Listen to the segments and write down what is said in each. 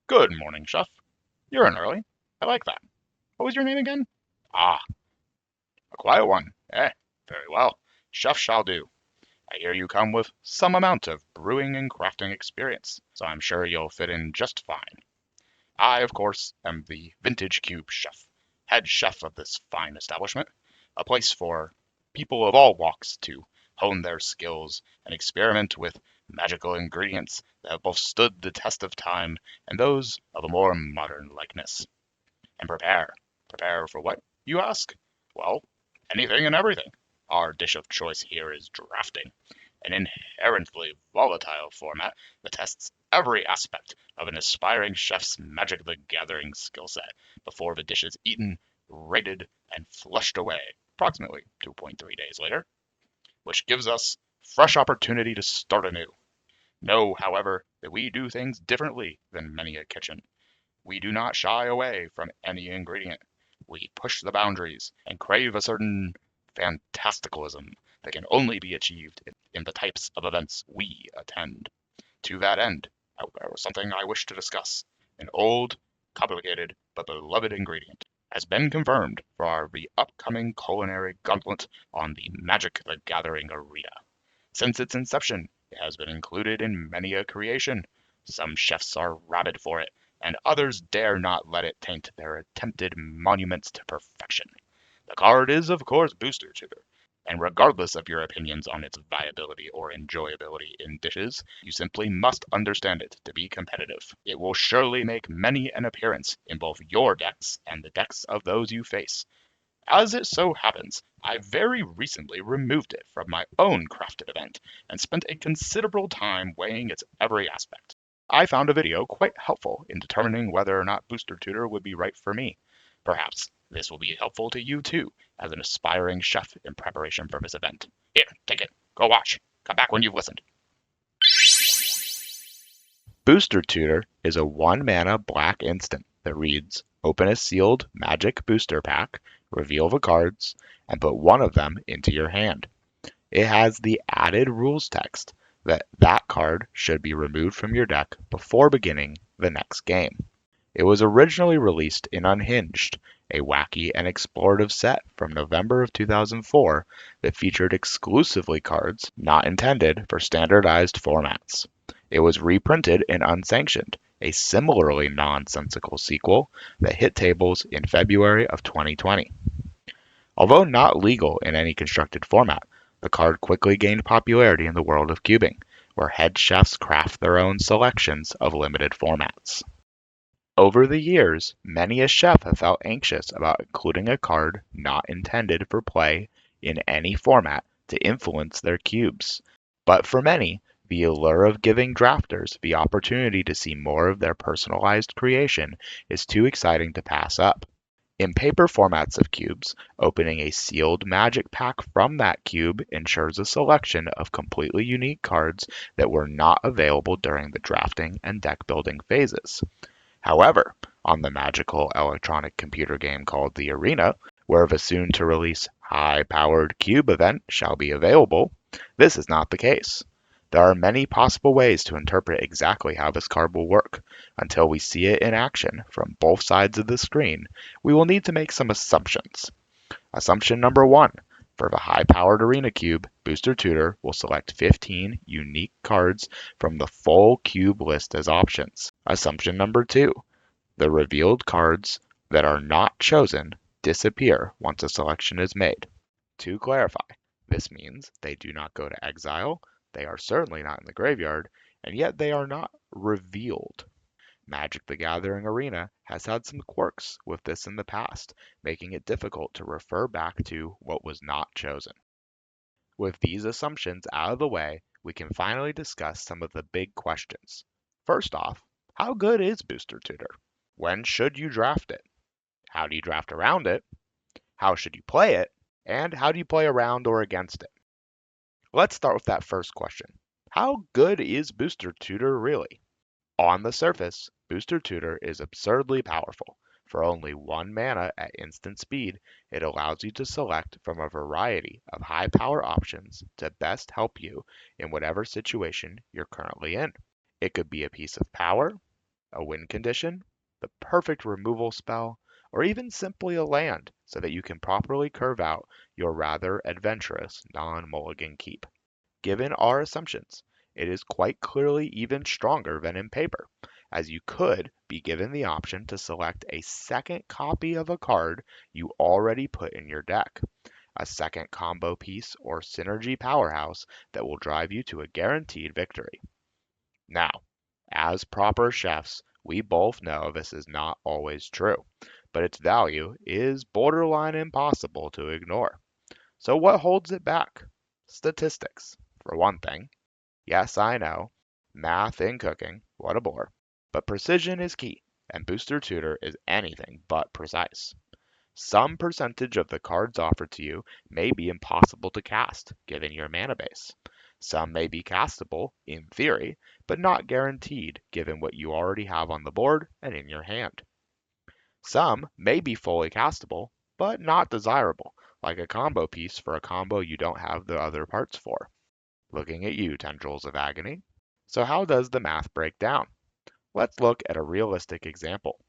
Good morning, Chef. You're in early. I like that. What was your name again? Ah, a quiet one. Very well. Chef shall do. I hear you come with some amount of brewing and crafting experience, so I'm sure you'll fit in just fine. I, of course, am the Vintage Cube Chef, head chef of this fine establishment, a place for people of all walks to hone their skills and experiment with magical ingredients that have both stood the test of time and those of a more modern likeness. And prepare. Prepare for what, you ask? Well, anything and everything. Our dish of choice here is drafting, an inherently volatile format that tests every aspect of an aspiring chef's Magic the Gathering skill set before the dish is eaten, rated, and flushed away approximately 2.3 days later, which gives us fresh opportunity to start anew. Know, however, that we do things differently than many a kitchen. We do not shy away from any ingredient. We push the boundaries and crave a certain fantasticalism that can only be achieved in the types of events we attend. To that end, there was something I wish to discuss. An old, complicated, but beloved ingredient has been confirmed for the upcoming culinary gauntlet on the Magic the Gathering arena. Since its inception, it has been included in many a creation. Some chefs are rabid for it, and others dare not let it taint their attempted monuments to perfection. The card is, of course, Booster Tutor, and regardless of your opinions on its viability or enjoyability in dishes, you simply must understand it to be competitive. It will surely make many an appearance in both your decks and the decks of those you face. As it so happens, I very recently removed it from my own crafted event and spent a considerable time weighing its every aspect. I found a video quite helpful in determining whether or not Booster Tutor would be right for me. Perhaps this will be helpful to you too, as an aspiring chef in preparation for this event. Here, take it. Go watch. Come back when you've listened. Booster Tutor is a 1 mana black instant that reads, open a sealed Magic booster pack, reveal the cards, and put one of them into your hand. It has the added rules text that that card should be removed from your deck before beginning the next game. It was originally released in Unhinged, a wacky and explorative set from November of 2004 that featured exclusively cards not intended for standardized formats. It was reprinted in Unsanctioned, a similarly nonsensical sequel that hit tables in February of 2020. Although not legal in any constructed format, the card quickly gained popularity in the world of cubing, where head chefs craft their own selections of limited formats. Over the years, many a chef have felt anxious about including a card not intended for play in any format to influence their cubes. But for many, the allure of giving drafters the opportunity to see more of their personalized creation is too exciting to pass up. In paper formats of cubes, opening a sealed Magic pack from that cube ensures a selection of completely unique cards that were not available during the drafting and deck building phases. However, on the magical electronic computer game called The Arena, where the soon-to-release high-powered cube event shall be available, this is not the case. There are many possible ways to interpret exactly how this card will work. Until we see it in action from both sides of the screen, we will need to make some assumptions. Assumption number 1. For the high-powered Arena Cube, Booster Tutor will select 15 unique cards from the full cube list as options. Assumption number 2. The revealed cards that are not chosen disappear once a selection is made. To clarify, this means they do not go to exile, they are certainly not in the graveyard, and yet they are not revealed. Magic the Gathering Arena has had some quirks with this in the past, making it difficult to refer back to what was not chosen. With these assumptions out of the way, we can finally discuss some of the big questions. First off, how good is Booster Tutor? When should you draft it? How do you draft around it? How should you play it? And how do you play around or against it? Let's start with that first question. How good is Booster Tutor really? On the surface, Booster Tutor is absurdly powerful. For only 1 mana at instant speed, it allows you to select from a variety of high power options to best help you in whatever situation you're currently in. It could be a piece of power, a win condition, the perfect removal spell, or even simply a land so that you can properly curve out your rather adventurous non-mulligan keep. Given our assumptions, it is quite clearly even stronger than in paper, as you could be given the option to select a second copy of a card you already put in your deck, a second combo piece or synergy powerhouse that will drive you to a guaranteed victory. Now, as proper chefs, we both know this is not always true, but its value is borderline impossible to ignore. So what holds it back? Statistics, for one thing. Yes, I know. Math in cooking, what a bore. But precision is key, and Booster Tutor is anything but precise. Some percentage of the cards offered to you may be impossible to cast, given your mana base. Some may be castable, in theory, but not guaranteed, given what you already have on the board and in your hand. Some may be fully castable, but not desirable, like a combo piece for a combo you don't have the other parts for. Looking at you, Tendrils of Agony. So how does the math break down? Let's look at a realistic example.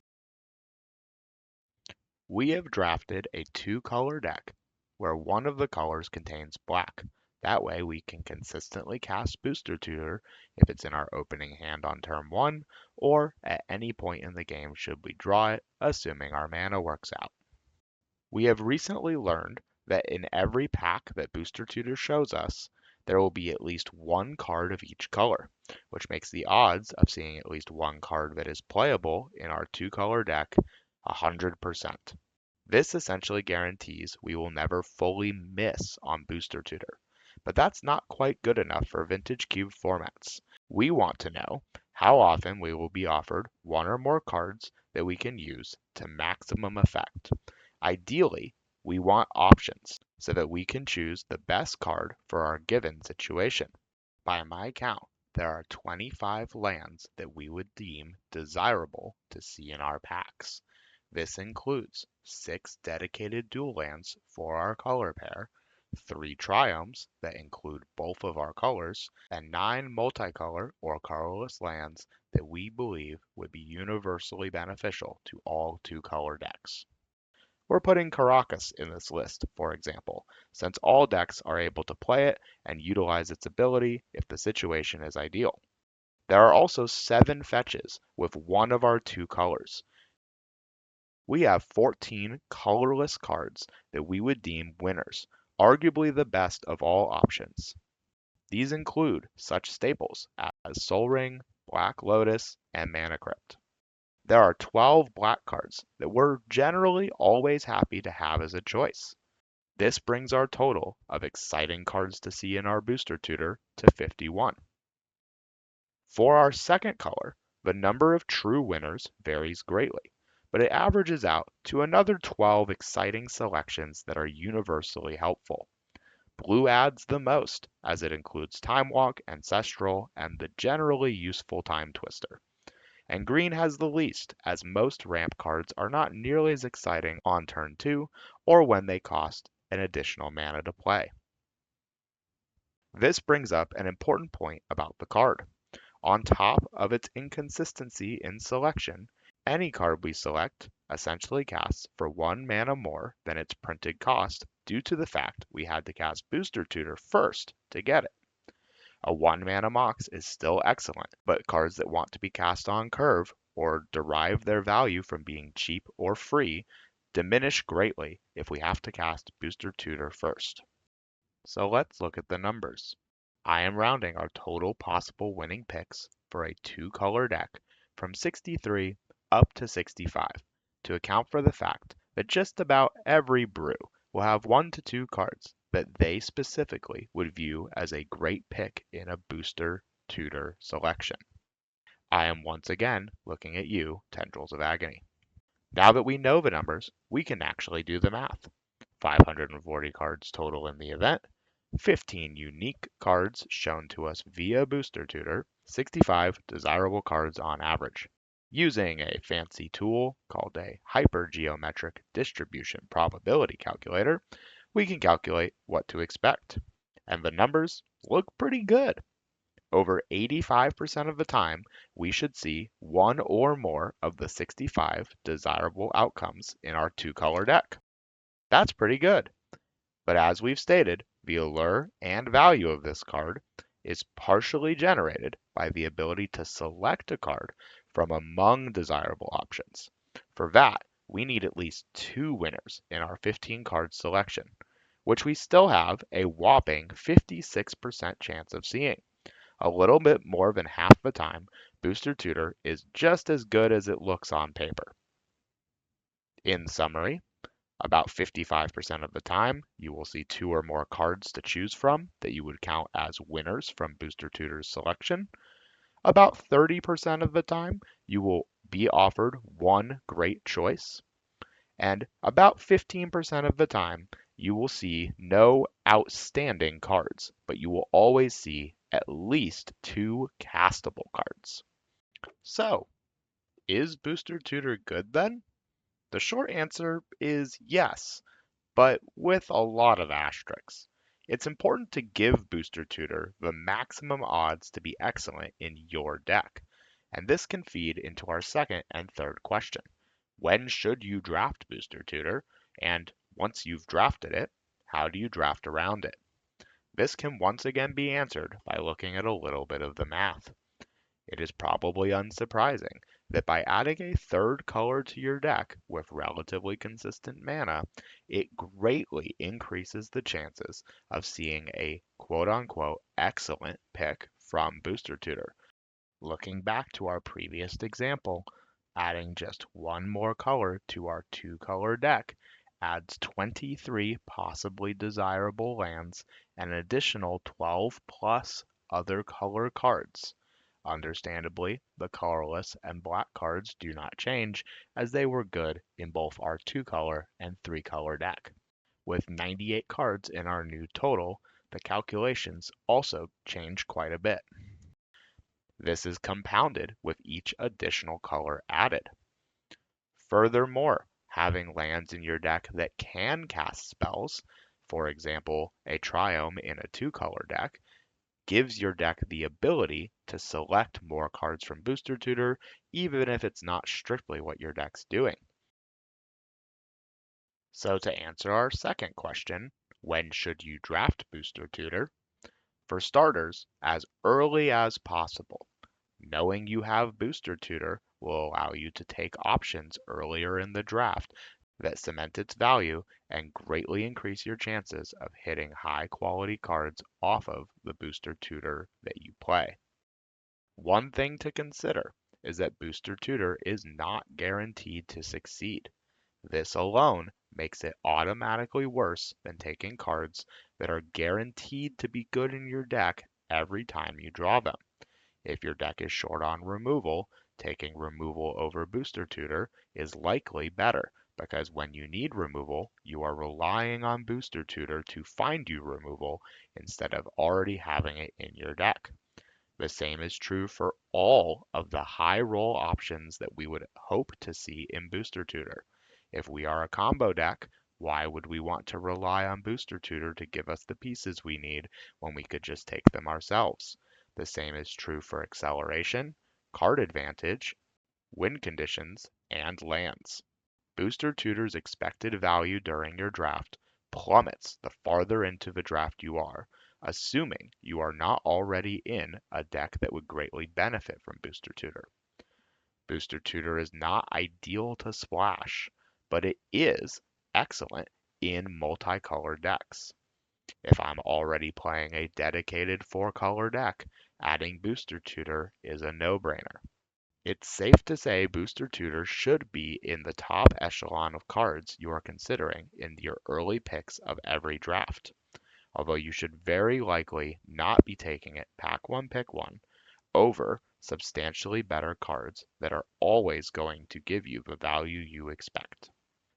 We have drafted a two-color deck where one of the colors contains black. That way we can consistently cast Booster Tutor if it's in our opening hand on turn 1 or at any point in the game should we draw it, assuming our mana works out. We have recently learned that in every pack that Booster Tutor shows us, there will be at least one card of each color, which makes the odds of seeing at least one card that is playable in our two-color deck 100%. This essentially guarantees we will never fully miss on Booster Tutor, but that's not quite good enough for Vintage Cube formats. We want to know how often we will be offered one or more cards that we can use to maximum effect. Ideally, we want options so that we can choose the best card for our given situation. By my count, there are 25 lands that we would deem desirable to see in our packs. This includes 6 dedicated dual lands for our color pair, 3 triomes that include both of our colors, and 9 multicolor or colorless lands that we believe would be universally beneficial to all two-color decks. We're putting Caracas in this list, for example, since all decks are able to play it and utilize its ability if the situation is ideal. There are also 7 fetches with one of our two colors. We have 14 colorless cards that we would deem winners, arguably the best of all options. These include such staples as Sol Ring, Black Lotus, and Mana Crypt. There are 12 black cards that we're generally always happy to have as a choice. This brings our total of exciting cards to see in our Booster Tutor to 51. For our second color, the number of true winners varies greatly, but it averages out to another 12 exciting selections that are universally helpful. Blue adds the most, as it includes Time Walk, Ancestral, and the generally useful Time Twister. And green has the least, as most ramp cards are not nearly as exciting on turn 2 or when they cost an additional mana to play. This brings up an important point about the card. On top of its inconsistency in selection, any card we select essentially casts for 1 mana more than its printed cost due to the fact we had to cast Booster Tutor first to get it. A 1 mana Mox is still excellent, but cards that want to be cast on curve or derive their value from being cheap or free diminish greatly if we have to cast Booster Tutor first. So let's look at the numbers. I am rounding our total possible winning picks for a two-color deck from 63 up to 65 to account for the fact that just about every brew will have 1 to 2 cards that they specifically would view as a great pick in a Booster Tutor selection. I am once again looking at you, Tendrils of Agony. Now that we know the numbers, we can actually do the math. 540 cards total in the event, 15 unique cards shown to us via Booster Tutor, 65 desirable cards on average. Using a fancy tool called a hypergeometric distribution probability calculator, we can calculate what to expect. And the numbers look pretty good. Over 85% of the time, we should see one or more of the 65 desirable outcomes in our two-color deck. That's pretty good. But as we've stated, the allure and value of this card is partially generated by the ability to select a card from among desirable options. For that, we need at least two winners in our 15 card selection, which we still have a whopping 56% chance of seeing. A little bit more than half the time, Booster Tutor is just as good as it looks on paper. In summary, about 55% of the time, you will see two or more cards to choose from that you would count as winners from Booster Tutor's selection. About 30% of the time, you will be offered one great choice. And about 15% of the time, you will see no outstanding cards, but you will always see at least two castable cards. So, is Booster Tutor good then? The short answer is yes, but with a lot of asterisks. It's important to give Booster Tutor the maximum odds to be excellent in your deck, and this can feed into our second and third question. When should you draft Booster Tutor? And once you've drafted it, how do you draft around it? This can once again be answered by looking at a little bit of the math. It is probably unsurprising that by adding a third color to your deck with relatively consistent mana, it greatly increases the chances of seeing a quote-unquote excellent pick from Booster Tutor. Looking back to our previous example, adding just one more color to our two-color deck adds 23 possibly desirable lands and an additional 12 plus other color cards. Understandably, the colorless and black cards do not change, as they were good in both our two-color and three-color deck. With 98 cards in our new total, the calculations also change quite a bit. This is compounded with each additional color added. Furthermore, having lands in your deck that can cast spells, for example, a Triome in a two-color deck, gives your deck the ability to select more cards from Booster Tutor, even if it's not strictly what your deck's doing. So to answer our second question, when should you draft Booster Tutor? For starters, as early as possible. Knowing you have Booster Tutor will allow you to take options earlier in the draft that cement its value and greatly increase your chances of hitting high quality cards off of the Booster Tutor that you play. One thing to consider is that Booster Tutor is not guaranteed to succeed. This alone makes it automatically worse than taking cards that are guaranteed to be good in your deck every time you draw them. If your deck is short on removal, taking removal over Booster Tutor is likely better, because when you need removal, you are relying on Booster Tutor to find you removal instead of already having it in your deck. The same is true for all of the high roll options that we would hope to see in Booster Tutor. If we are a combo deck, why would we want to rely on Booster Tutor to give us the pieces we need when we could just take them ourselves? The same is true for acceleration, card advantage, win conditions, and lands. Booster Tutor's expected value during your draft plummets the farther into the draft you are, assuming you are not already in a deck that would greatly benefit from Booster Tutor. Booster Tutor is not ideal to splash, but it is excellent in multicolored decks. If I'm already playing a dedicated four-color deck, adding Booster Tutor is a no-brainer. It's safe to say Booster Tutor should be in the top echelon of cards you are considering in your early picks of every draft, although you should very likely not be taking it pack one, pick one, over substantially better cards that are always going to give you the value you expect.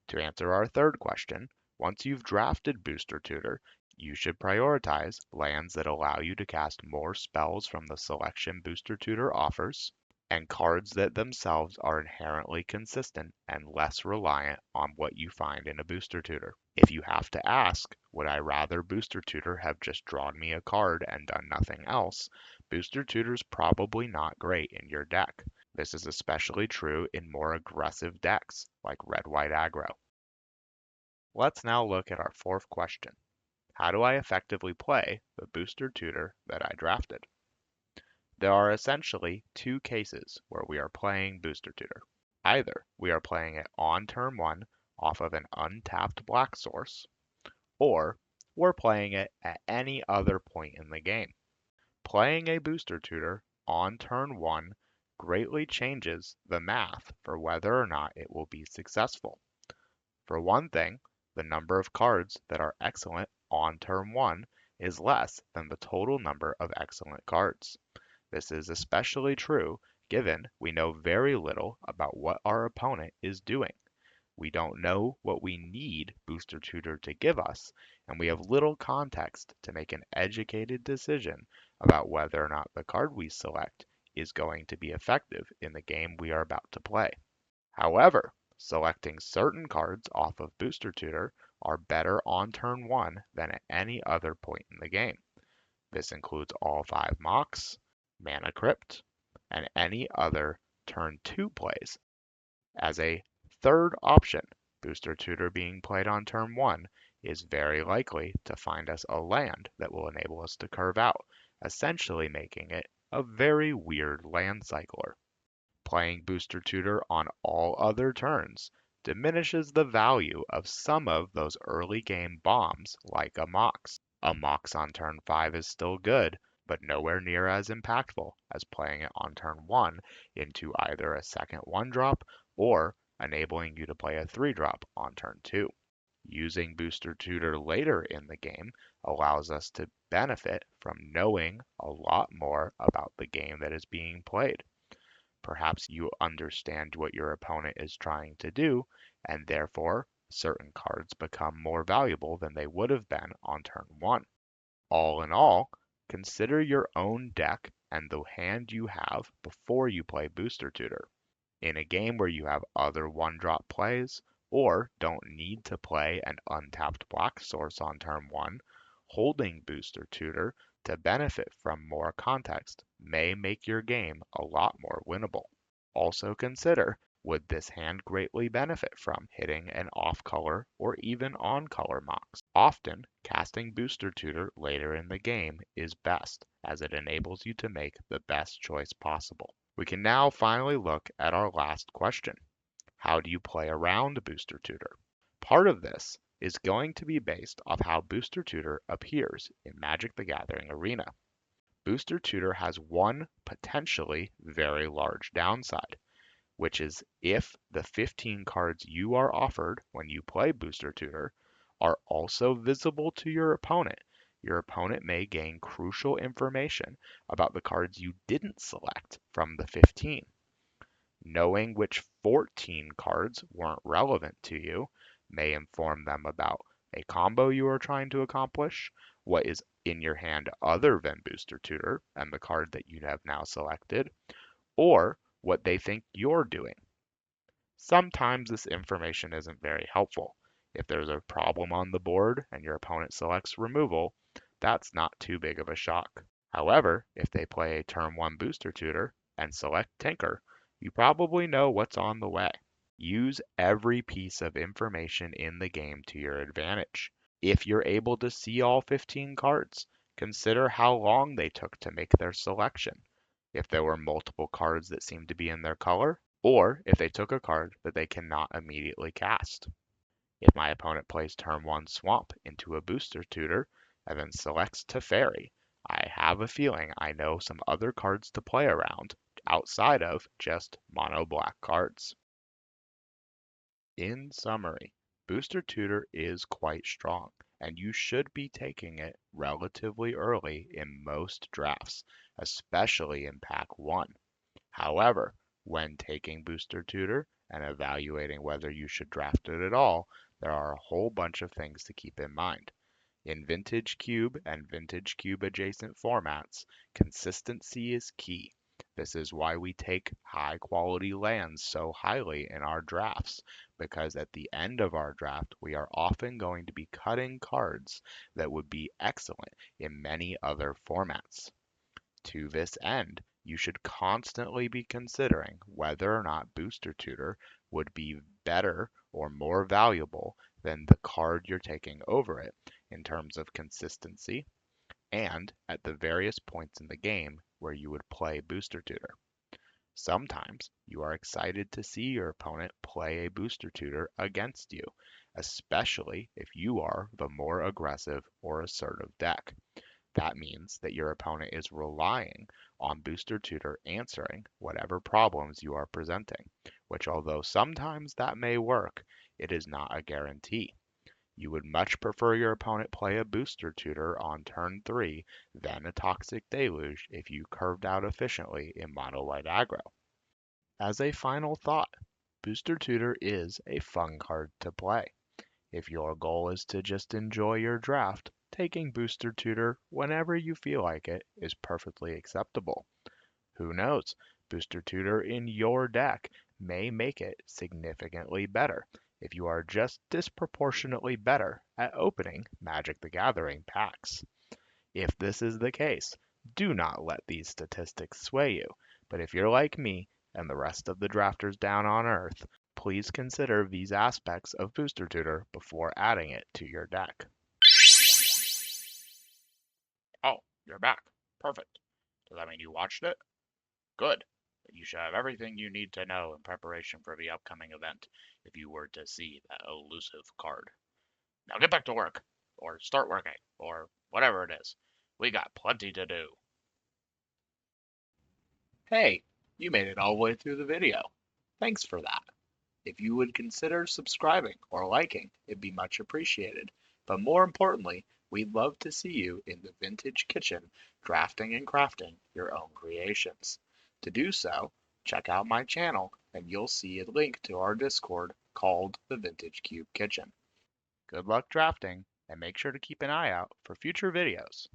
To answer our third question, once you've drafted Booster Tutor, you should prioritize lands that allow you to cast more spells from the selection Booster Tutor offers, and cards that themselves are inherently consistent and less reliant on what you find in a Booster Tutor. If you have to ask, Would I rather Booster Tutor have just drawn me a card and done nothing else? Booster Tutor's probably not great in your deck. This is especially true in more aggressive decks, like red-white aggro. Let's now look at our fourth question. How do I effectively play the Booster Tutor that I drafted? There are essentially two cases where we are playing Booster Tutor. Either we are playing it on turn 1 off of an untapped black source, or we're playing it at any other point in the game. Playing a Booster Tutor on turn 1 greatly changes the math for whether or not it will be successful. For one thing, the number of cards that are excellent on turn 1 is less than the total number of excellent cards. This is especially true given we know very little about what our opponent is doing. We don't know what we need Booster Tutor to give us, and we have little context to make an educated decision about whether or not the card we select is going to be effective in the game we are about to play. However, selecting certain cards off of Booster Tutor are better on turn 1 than at any other point in the game. This includes all 5 Mox, Mana Crypt, and any other turn 2 plays. As a third option, Booster Tutor being played on turn 1 is very likely to find us a land that will enable us to curve out, essentially making it a very weird land cycler. Playing Booster Tutor on all other turns diminishes the value of some of those early game bombs like a Mox. A Mox on turn 5 is still good, but nowhere near as impactful as playing it on turn 1 into either a second 1-drop or enabling you to play a 3-drop on turn 2. Using Booster Tutor later in the game allows us to benefit from knowing a lot more about the game that is being played. Perhaps you understand what your opponent is trying to do, and therefore certain cards become more valuable than they would have been on turn 1. All in all, consider your own deck and the hand you have before you play Booster Tutor. In a game where you have other 1-drop plays, or don't need to play an untapped black source on turn 1, holding Booster Tutor to benefit from more context may make your game a lot more winnable. Also consider, would this hand greatly benefit from hitting an off-color or even on-color Mox? Often, casting Booster Tutor later in the game is best, as it enables you to make the best choice possible. We can now finally look at our last question. How do you play around Booster Tutor? Part of this is going to be based off how Booster Tutor appears in Magic the Gathering Arena. Booster Tutor has one potentially very large downside, which is if the 15 cards you are offered when you play Booster Tutor are also visible to your opponent may gain crucial information about the cards you didn't select from the 15. Knowing which 14 cards weren't relevant to you may inform them about a combo you are trying to accomplish, what is in your hand other than Booster Tutor and the card that you have now selected, or what they think you're doing. Sometimes this information isn't very helpful. If there's a problem on the board and your opponent selects removal, that's not too big of a shock. However, if they play a turn 1 Booster Tutor and select Tinker, you probably know what's on the way. Use every piece of information in the game to your advantage. If you're able to see all 15 cards, consider how long they took to make their selection. If there were multiple cards that seemed to be in their color, or if they took a card that they cannot immediately cast. If my opponent plays turn 1 Swamp into a Booster Tutor and then selects Teferi, I have a feeling I know some other cards to play around outside of just mono black cards. In summary, Booster Tutor is quite strong, and you should be taking it relatively early in most drafts, especially in Pack 1. However, when taking Booster Tutor and evaluating whether you should draft it at all, there are a whole bunch of things to keep in mind. In Vintage Cube and Vintage Cube adjacent formats, consistency is key, This is why we take high quality lands so highly in our drafts, because at the end of our draft, we are often going to be cutting cards that would be excellent in many other formats. To this end, you should constantly be considering whether or not Booster Tutor would be better or more valuable than the card you're taking over it in terms of consistency and at the various points in the game where you would play Booster Tutor. Sometimes you are excited to see your opponent play a Booster Tutor against you, especially if you are the more aggressive or assertive deck. That means that your opponent is relying on Booster Tutor answering whatever problems you are presenting, which although sometimes that may work, it is not a guarantee. You would much prefer your opponent play a Booster Tutor on turn 3 than a Toxic Deluge if you curved out efficiently in mono white aggro. As a final thought, Booster Tutor is a fun card to play. If your goal is to just enjoy your draft, taking Booster Tutor whenever you feel like it is perfectly acceptable. Who knows? Booster Tutor in your deck may make it significantly better if you are just disproportionately better at opening Magic the Gathering packs. If this is the case, do not let these statistics sway you, but if you're like me and the rest of the drafters down on Earth, please consider these aspects of Booster Tutor before adding it to your deck. Oh, you're back. Perfect. Does that mean you watched it? Good. You should have everything you need to know in preparation for the upcoming event if you were to see that elusive card. Now get back to work, or start working, or whatever it is. We got plenty to do. Hey, you made it all the way through the video. Thanks for that. If you would consider subscribing or liking, it'd be much appreciated. But more importantly, we'd love to see you in the Vintage Kitchen drafting and crafting your own creations. To do so, check out my channel and you'll see a link to our Discord called the Vintage Cube Kitchen. Good luck drafting and make sure to keep an eye out for future videos.